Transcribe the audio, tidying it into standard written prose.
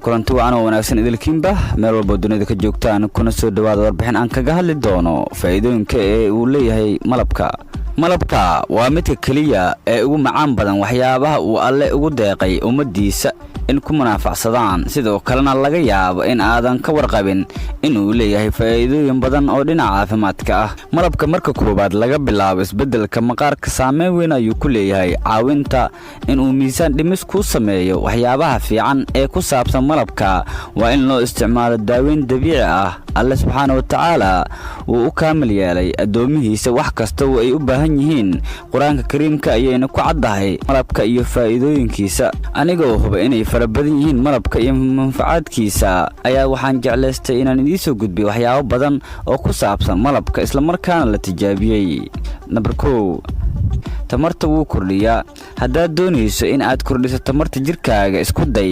kulanti wacan oo wanaagsan idilkiinba meel walba dunida ka joogtaan kuna soo dhawaad warbixin aan kaga hadli doono faa'iidooyinka uu leeyahay malabka waa mid kaliya ee ugu macaan badan waxyaabaha uu alle ugu deeqay ummadiisa in ku munaafacsadaan sidoo kalena laga yaabo in aadan ka warqabin inuu leeyahay faa'iidooyin badan oo dhinaca caafimaadka ah malabka marka koobaad laga bilaabo isbedelka maqaarka saameyn weyn ayuu ku leeyahay caawinta inuu miisaan dhimis ku sameeyo waxyaabaha fiican ee ku saabsan malabka waa in loo isticmaalo daaweyn dabiici ah alle subxaanahu wa ta'aala wuu u kaamil yeelay adoomihiisa wax kasta oo ay u baahan yihiin quraanka kariimka ayayna ku caddahay malabka iyo faa'iidooyinkiisa anigoo huba inay farabadan yihiin malabka iyo manfacaadkiisa ayaa waxaan jeclaystay inaan idin soo gudbiyo waxyaabo badan oo ku saabsan malabka isla markaana la tijaabiyay number 1 tamarta wuu kordhiyaa haddaad doonayso in aad kordhiso tamarta jirkaaga isku day